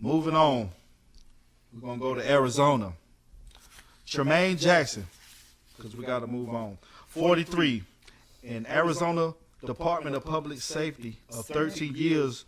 Moving on. We're going to go to Arizona. Tremaine Jackson, because we got to move on. 43. In Arizona Department of Public Safety of 13 years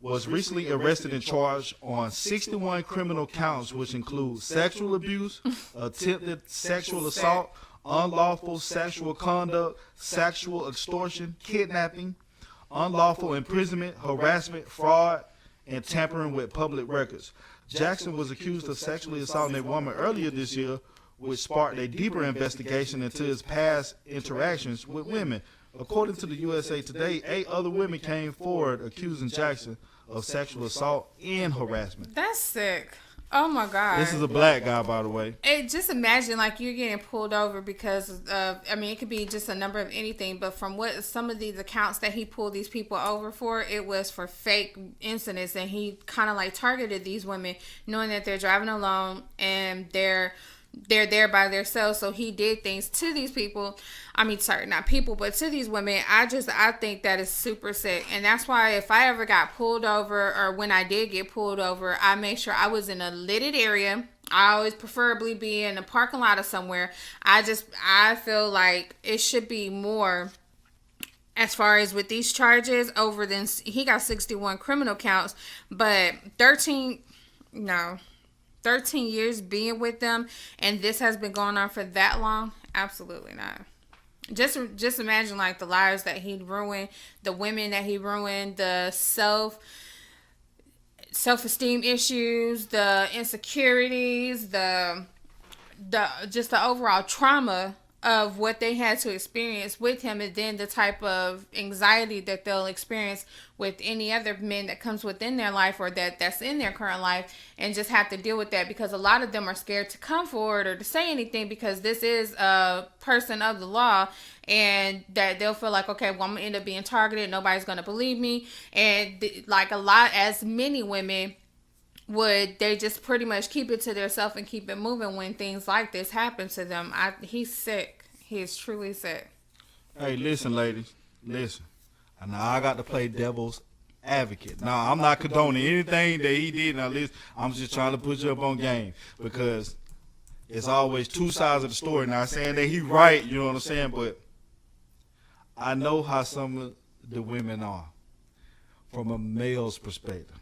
was recently arrested and charged on 61 criminal counts, which include sexual abuse, attempted sexual assault, unlawful sexual conduct, sexual extortion, kidnapping, unlawful imprisonment, harassment, fraud, and tampering with public records. Jackson was accused of sexually assaulting a woman earlier this year, which sparked a deeper investigation into his past interactions with women. According to the USA Today, 8 other women came forward accusing Jackson of sexual assault and harassment. That's sick. Oh my God. This is a black guy, by the way. Hey, just imagine like you're getting pulled over because of, I mean, it could be just a number of anything, but from what some of these accounts that he pulled these people over for, it was for fake incidents, and he kind of like targeted these women knowing that they're driving alone and they're there by themselves. So he did things to these people. I mean, sorry, not people, but to these women. I think that is super sick. And that's why if I ever got pulled over, or when I did get pulled over, I make sure I was in a lighted area. I always preferably be in a parking lot or somewhere. I feel like it should be more as far as with these charges over than he got 61 criminal counts, but 13 years being with them, and this has been going on for that long? Absolutely not. Just imagine like the lives that he ruined, the women that he ruined, the self-esteem issues, the insecurities, the just the overall trauma of what they had to experience with him, and then the type of anxiety that they'll experience with any other men that comes within their life or that's in their current life, and just have to deal with that because a lot of them are scared to come forward or to say anything because this is a person of the law, and that they'll feel like, okay, well, I'm gonna end up being targeted, nobody's gonna believe me, and as many women would, they just pretty much keep it to themselves and keep it moving when things like this happen to them. He's sick. He is truly sick. Hey, listen, ladies. Listen. Now, I got to play devil's advocate. Now, I'm not condoning anything that he did. Now, listen, I'm just trying to put you up on game because it's always two sides of the story. Now, saying that he's right, you know what I'm saying? But I know how some of the women are from a male's perspective.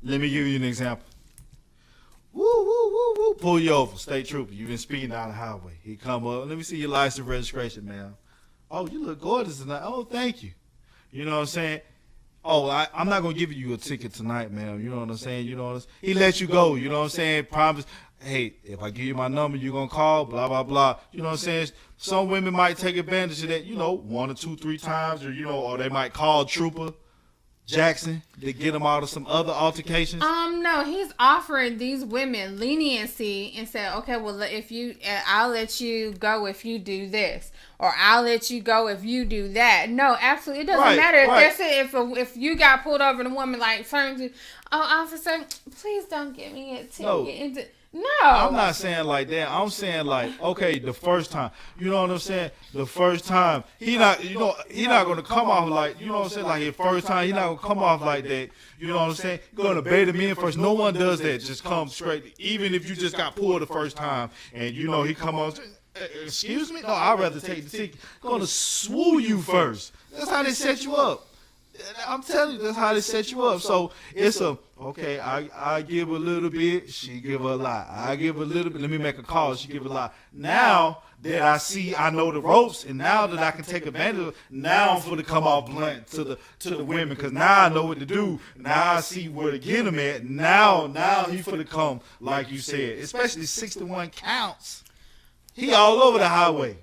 Let me give you an example. Woo, woo, woo, woo. Pull you over, state trooper. You've been speeding down the highway. He come up. Let me see your license registration, ma'am. Oh, you look gorgeous tonight. Oh, thank you. You know what I'm saying? Oh, I'm not going to give you a ticket tonight, ma'am. You know what I'm saying? You know what I'm saying? He let you go. You know what I'm saying? Promise. Hey, if I give you my number, you're going to call, blah, blah, blah. You know what I'm saying? Some women might take advantage of that, 1 or 2, 3 times, or, or they might call trooper Jackson to get him out of some other altercations. No, he's offering these women leniency and said, okay, well, I'll let you go if you do this, or I'll let you go if you do that. No, absolutely, it doesn't matter. Right. If you got pulled over, the woman like turns to, oh, officer, please don't give me a ticket. No, I'm not saying like that. I'm saying like, okay, the first time, you know what I'm saying? The first time, he not gonna come off like, you know what I'm saying? Like the first time, he not gonna come off like that. You know what I'm saying? You're gonna bait him in first. No one does that. Just come straight. Even if you just got pulled the first time, and he come on. Excuse me? No, I'd rather take the ticket. Gonna swoo you first. That's how they set you up. I'm telling you, that's how they set you up. So it's okay, I give a little bit, she give a lot. I give a little bit, let me make a call, she give a lot. Now that I know the ropes, and now that I can take advantage of it, now I'm going to come off blunt to the women, because now I know what to do. Now I see where to get them at. Now he's going to come, like you said, especially 61 counts. He all over the highway.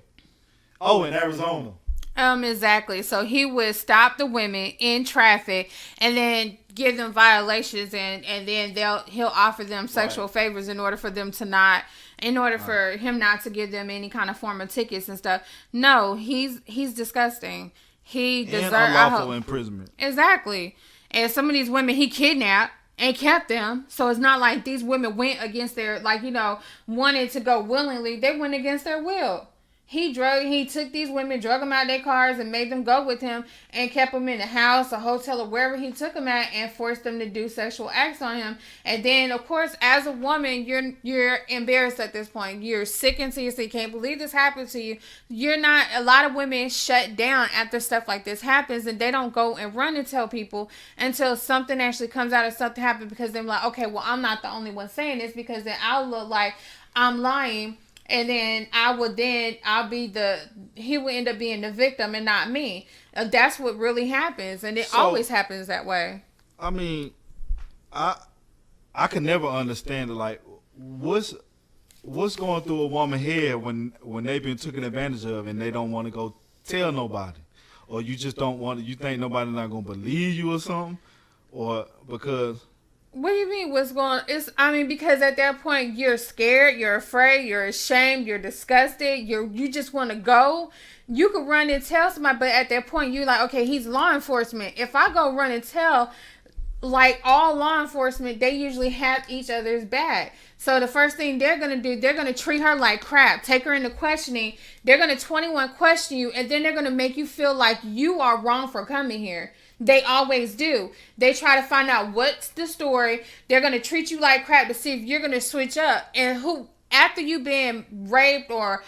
Oh, in Arizona. Exactly. So he would stop the women in traffic and then give them violations, and then he'll offer them sexual favors in order for him not to give them any kind of form of tickets and stuff. No, he's disgusting. He deserves unlawful imprisonment. Exactly. And some of these women he kidnapped and kept them. So it's not like these women went against their, wanted to go willingly. They went against their will. He took these women, drug them out their cars, and made them go with him, and kept them in a house, a hotel, or wherever he took them at, and forced them to do sexual acts on him. And then, of course, as a woman, you're embarrassed at this point. You're sick and serious. You can't believe this happened to you. You're not. A lot of women shut down after stuff like this happens, and they don't go and run and tell people until something actually comes out or something happened, because they're like, okay, well, I'm not the only one saying this, because then I'll look like I'm lying. And then he will end up being the victim and not me. That's what really happens. And it always happens that way. I mean, I can never understand it. Like, what's going through a woman's head when they've been taken advantage of and they don't want to go tell nobody? Or you just don't want to, you think nobody's not going to believe you or something? Or because... What do you mean what's going on? Because at that point, you're scared, you're afraid, you're ashamed, you're disgusted, you just want to go. You could run and tell somebody, but at that point, you're like, okay, he's law enforcement. If I go run and tell, like all law enforcement, they usually have each other's back. So the first thing they're going to do, they're going to treat her like crap, take her into questioning. They're going to 21 question you, and then they're going to make you feel like you are wrong for coming here. They always do. They try to find out what's the story. They're going to treat you like crap to see if you're going to switch up. And after you've been raped or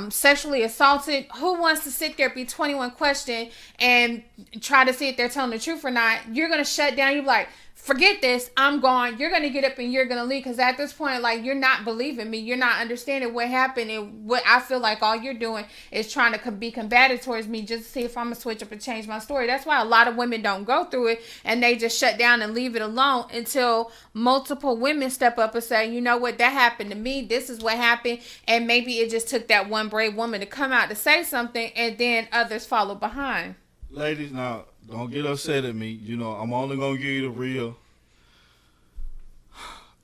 sexually assaulted, who wants to sit there, be 21 question, and try to see if they're telling the truth or not? You're going to shut down. You're like, forget this, I'm gone. You're going to get up and you're going to leave, because at this point, like, you're not believing me. You're not understanding what happened, and what I feel like all you're doing is trying to be combative towards me just to see if I'm going to switch up and change my story. That's why a lot of women don't go through it, and they just shut down and leave it alone until multiple women step up and say, you know what, that happened to me. This is what happened. And maybe it just took that one brave woman to come out to say something, and then others follow behind. Ladies, now, don't get upset at me. You know, I'm only going to give you the real.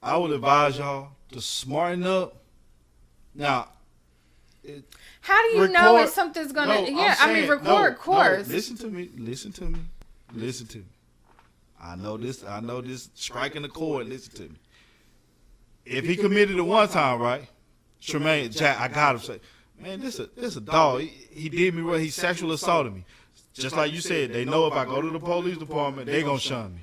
I would advise y'all to smarten up. Now, how do you know if something's going to... record, of course. No, listen to me. I know this striking the chord. Listen to me. If he committed it one time, right? Tremaine, Jack, I got to say, man, this a dog. He did me well. He sexually assaulted me. Just like you said, they know if I go to the police department, they going to shun me.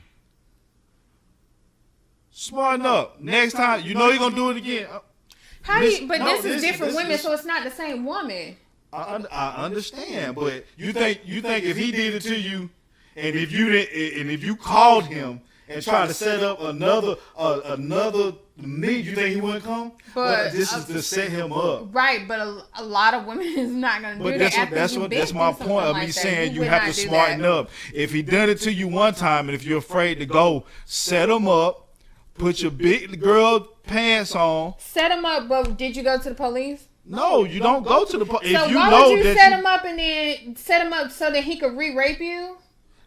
Smarten up. Next time, you know you're going to do it again. This is different women, so it's not the same woman. I understand, but you think if he did it to you, and if you called him and tried to set up another meet, you think he wouldn't come? But this is to set him up, right? But a lot of women is not going to do that. That's my point of me saying you have to smarten up. If he done it to you one time, and if you're afraid to go, set him up. Put your big girl pants on. Set him up, but did you go to the police? No, you don't go to the police. So why would you set him up and then set him up so that he could re-rape you?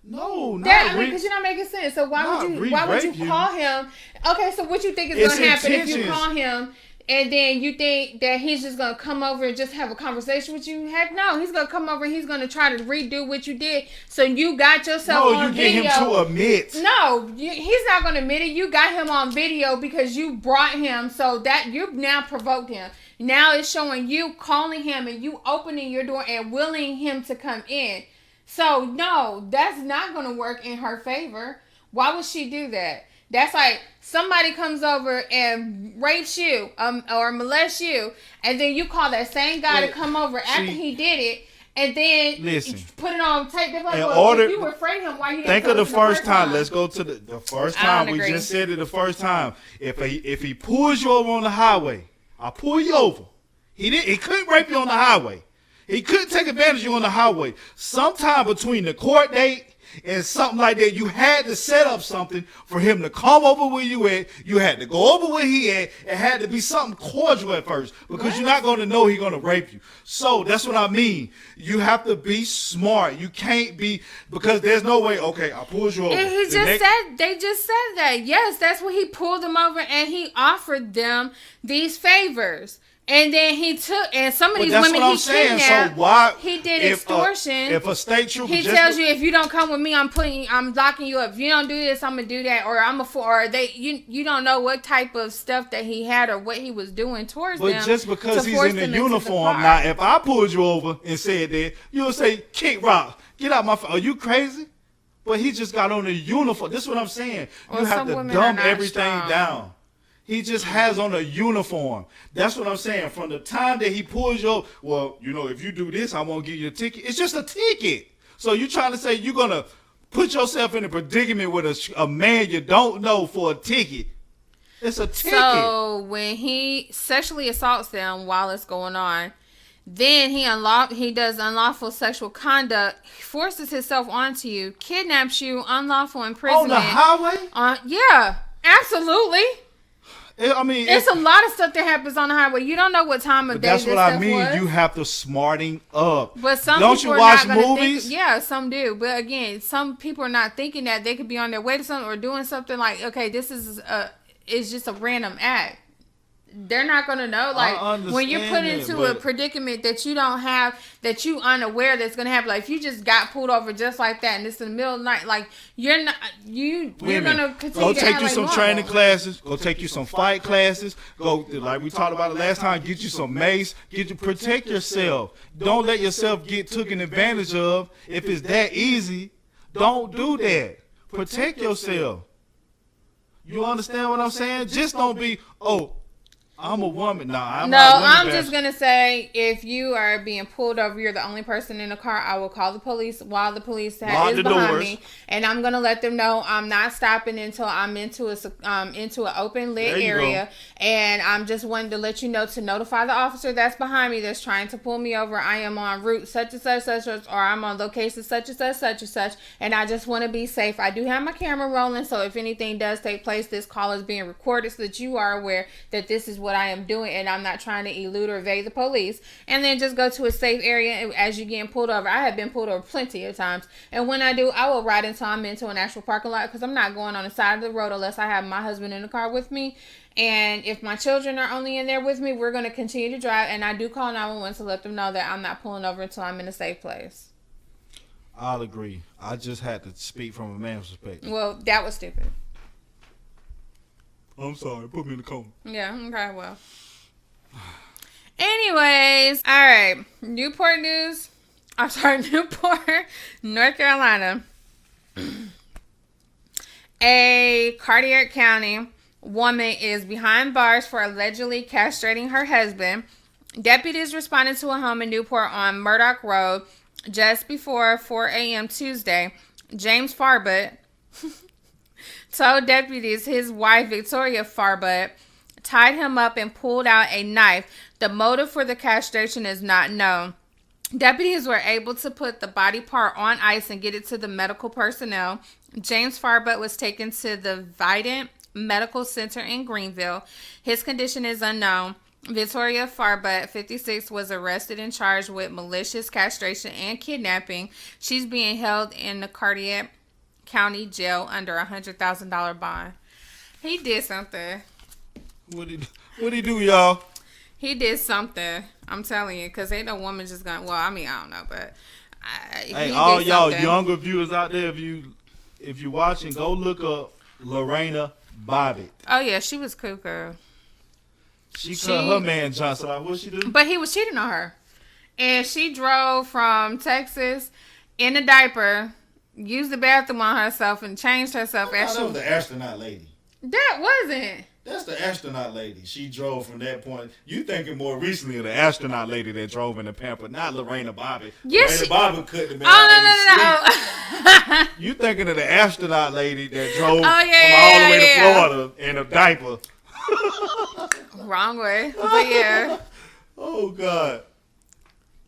No, because you're not making sense. So why would you call him? Okay, so what you think is going to happen if you call him and then you think that he's just going to come over and just have a conversation with you? Heck no, he's going to come over and he's going to try to redo what you did. So you got yourself on video. No, you get him to admit. No, he's not going to admit it. You got him on video because you brought him, so that you've now provoked him. Now it's showing you calling him and you opening your door and willing him to come in. So no, that's not going to work in her favor. Why would she do that? That's like somebody comes over and rapes you or molests you, and then you call that same guy to come over after he did it, and then put it on tape. If you were afraid of him, why you didn't think of the first time? Let's go to the first time. We just said it the first time. If he pulls you over on the highway, I'll pull you over. He couldn't rape you on the highway. He couldn't take advantage of you on the highway. Sometime between the court date and something like that, you had to set up something for him to come over where you at. You had to go over where he at. It had to be something cordial at first, because you're not going to know he's going to rape you. So that's what I mean. You have to be smart. You can't be, because there's no way, okay, I pulled you over. And they just said that. Yes, that's when he pulled them over and he offered them these favors. And then he took, and some of But these that's women what I'm he saying. kidnapped. So why He did if extortion. If a state trooper He tells you, if you don't come with me, I'm locking you up. If you don't do this, I'm gonna do that, or you don't know what type of stuff that he had or what he was doing towards them. But just because to he's force in the them into the uniform, car. now if I pulled you over and said that, you'll say, kick rock, get out my. Are you crazy? But he just got on a uniform. This is what I'm saying. Well, You have some to women dumb are not everything strong. down. He just has on a uniform. That's what I'm saying. From the time that he pulls you over, well, if you do this, I won't give you a ticket. It's just a ticket. So you trying to say you're going to put yourself in a predicament with a man you don't know for a ticket. It's a ticket. So when he sexually assaults them while it's going on, then he does unlawful sexual conduct, forces himself onto you, kidnaps you, unlawful imprisonment. On the highway? Yeah, absolutely. I mean, it's a lot of stuff that happens on the highway. You don't know what time of day that's this what I stuff mean. was. You have to smarting up. But some don't people you watch are not gonna movies? Think, yeah, some do. But again, some people are not thinking that they could be on their way to something or doing something like, okay, this is it's just a random act. They're not going to know. Like, when you're put into a predicament that you don't have, that you unaware that's going to happen. Like, if you just got pulled over just like that and it's in the middle of the night, like, you're going to continue to take act you like some normal. training classes. Go take you some fight classes. Go, like we talked about it last time, get you some mace. Protect yourself. Don't let yourself get taken advantage of. If it's that easy, don't do that. Protect yourself. You understand what I'm saying? Just don't be, I'm a woman. I'm just going to say, if you are being pulled over, you're the only person in the car, I will call the police while the police is behind me. And I'm going to let them know I'm not stopping until I'm into an open lit area. And I'm just wanting to let you know to notify the officer that's behind me that's trying to pull me over. I am on route such and such, or I'm on location such and such. And I just want to be safe. I do have my camera rolling. So if anything does take place, this call is being recorded so that you are aware that this is what I am doing, and I'm not trying to elude or evade the police. And then just go to a safe area as you're getting pulled over. I have been pulled over plenty of times, and when I do, I will ride until I'm into an actual parking lot, because I'm not going on the side of the road unless I have my husband in the car with me. And if my children are only in there with me, we're going to continue to drive, and I do call 911 to let them know that I'm not pulling over until I'm in a safe place. I'll agree. I just had to speak from a man's perspective. Well, that was stupid. I'm sorry. Put me in the coma. Yeah, okay, well. Anyways, all right. Newport, North Carolina. A Cartier County woman is behind bars for allegedly castrating her husband. Deputies responded to a home in Newport on Murdoch Road just before 4 a.m. Tuesday. James Farbutt told deputies his wife, Victoria Farbutt, tied him up and pulled out a knife. The motive for the castration is not known. Deputies were able to put the body part on ice and get it to the medical personnel. James Farbutt was taken to the Vidant Medical Center in Greenville. His condition is unknown. Victoria Farbutt, 56, was arrested and charged with malicious castration and kidnapping. She's being held in the Cartier County Jail under $100,000 bond. He did something. What'd he do, y'all? He did something. I'm telling you, because ain't no woman just gonna. Well, I mean, I don't know, but hey, all y'all younger viewers out there, if you watching, go look up Lorena Bobbitt. Oh yeah, she was cuckoo. She cut her man Johnson. Like, what she do? But he was cheating on her, and she drove from Texas in a diaper, used the bathroom on herself, and changed herself. That was the astronaut lady. That wasn't. That's the astronaut lady. She drove from that point. You thinking more recently of the astronaut lady that drove in the Pamper, not Lorena Bobbitt. Yes, Lorena Bobbitt cut the man. Oh, no. You thinking of the astronaut lady that drove from all the way to Florida in a diaper. Wrong way. But yeah. Oh, God.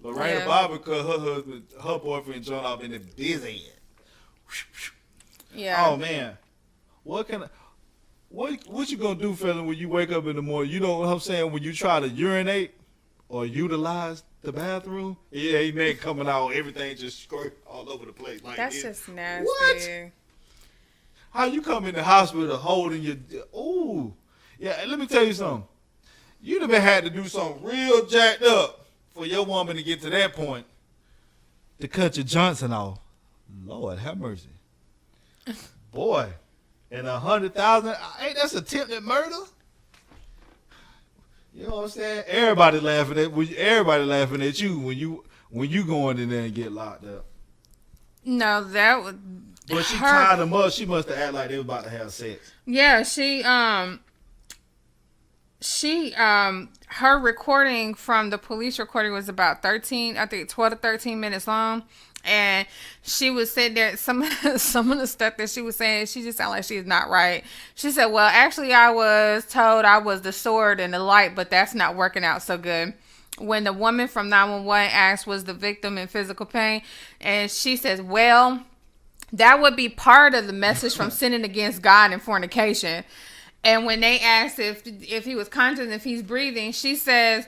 Lorena Bobbitt cut her boyfriend John off in the dizzy. Yeah. Oh, man. What you gonna do, fella, when you wake up in the morning? You know what I'm saying? When you try to urinate or utilize the bathroom, it ain't coming out. Everything just squirt all over the place. Like that's just nasty. What? How you come in the hospital holding your... Ooh. Yeah, let me tell you something. You'd have been had to do something real jacked up for your woman to get to that point to cut your Johnson off. Lord have mercy. Boy, and 100,000, ain't that's attempted murder? You know what I'm saying? Everybody laughing at you when you going in there and get locked up. No, that was. But she tied them up. She must have acted like they was about to have sex. Yeah, her recording from the police recording was about 12 to 13 minutes long. And she was sitting there, some of the stuff that she was saying, she just sounded like she's not right. She said, well, actually, I was told I was the sword and the light, but that's not working out so good. When the woman from 911 asked, was the victim in physical pain? And she says, well, that would be part of the message from sinning against God and fornication. And when they asked if he was conscious, if he's breathing, she says,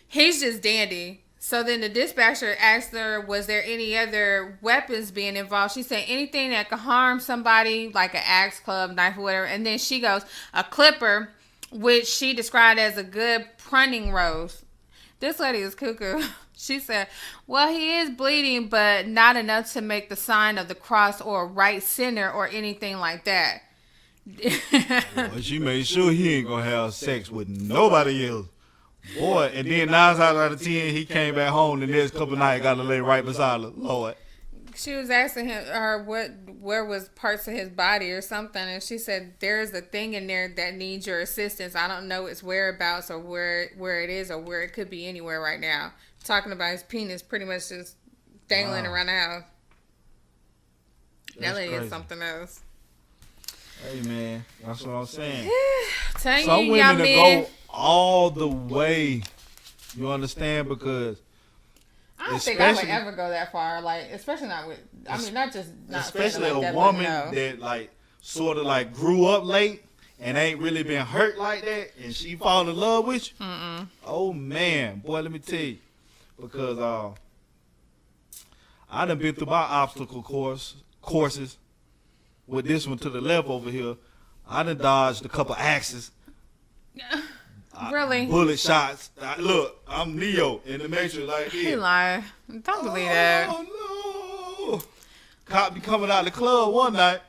he's just dandy. So then the dispatcher asked her, was there any other weapons being involved? She said anything that could harm somebody, like an axe, club, knife, or whatever. And then she goes, a clipper, which she described as a good pruning rose. This lady is cuckoo. She said, well, he is bleeding, but not enough to make the sign of the cross or right center or anything like that. Well, she made sure he ain't going to have sex with nobody else. Boy, and then 9 out of 10, he came back home the next couple of nights, got to lay right beside her. Lord. She was asking her where was parts of his body or something, and she said there's a thing in there that needs your assistance. I don't know its whereabouts or where it is or where it could be anywhere right now. Talking about his penis pretty much just dangling around the house. That lady is something else. Hey, man, that's what I'm saying. Some women go all the way. You understand? Because I don't think I would ever go that far. Like, especially not with. I mean, not especially like a that, woman no. that like sort of like grew up late and ain't really been hurt like that, and she fall in love with you. Mm-mm. Oh man, boy, let me tell you, because I done been through my obstacle courses. With this one to the left over here, I done dodged a couple axes. Really? Bullet shots. Look, I'm Neo in the Matrix like this. He lying. Don't believe that. Oh, no. Cop be coming out the club one night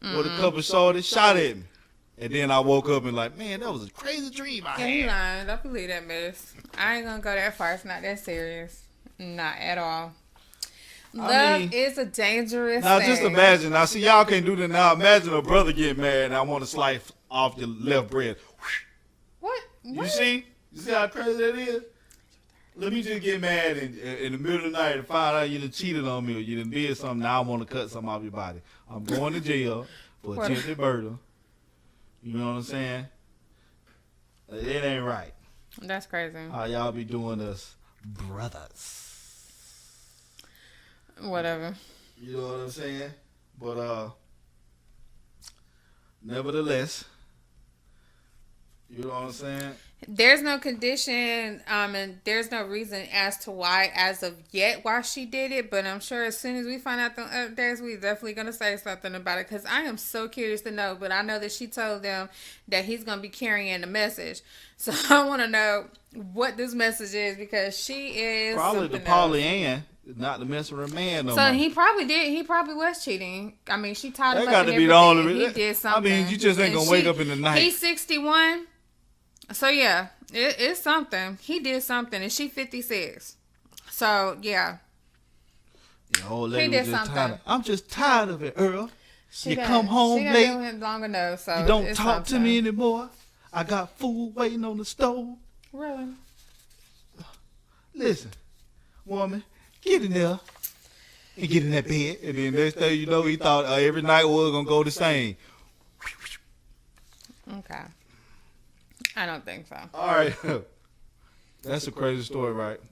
with a couple shorties shot at me. And then I woke up and like, man, that was a crazy dream I had. He lying. Don't believe that mess. I ain't gonna go that far. It's not that serious. Not at all. Love is a dangerous now thing. Just imagine. Now, see, y'all can't do that now. Imagine a brother get mad and I want to slice off your left breast. What? You see? You see how crazy that is? Let me just get mad in the middle of the night and find out you done cheated on me or you done did something. Now I want to cut something off your body. I'm going to jail for attempted murder. You know what I'm saying? It ain't right. That's crazy. How y'all be doing us brothers. Whatever. You know what I'm saying? But nevertheless, you know what I'm saying? There's no condition, and there's no reason as to why, as of yet, why she did it. But I'm sure as soon as we find out the updates, we're definitely gonna say something about it. Cause I am so curious to know. But I know that she told them that he's gonna be carrying the message. So I want to know what this message is because she is probably the Pollyann. Not the mess with a man no more. So he probably did. He probably was cheating. I mean, she tied him that up got and to be the everything. only. He did something. I mean, you just ain't gonna wake up in the night. He's 61. So yeah, it's something. He did something, and she 56. So yeah. The old lady was just tired. I'm just tired of it, Earl. You come home late. Been with him long enough, so you don't talk to me anymore. I got food waiting on the stove. Really? Listen, woman. Get in there and get in that bed. And then next thing you know, he thought every night was going to go the same. Okay. I don't think so. All right. That's a crazy story, right?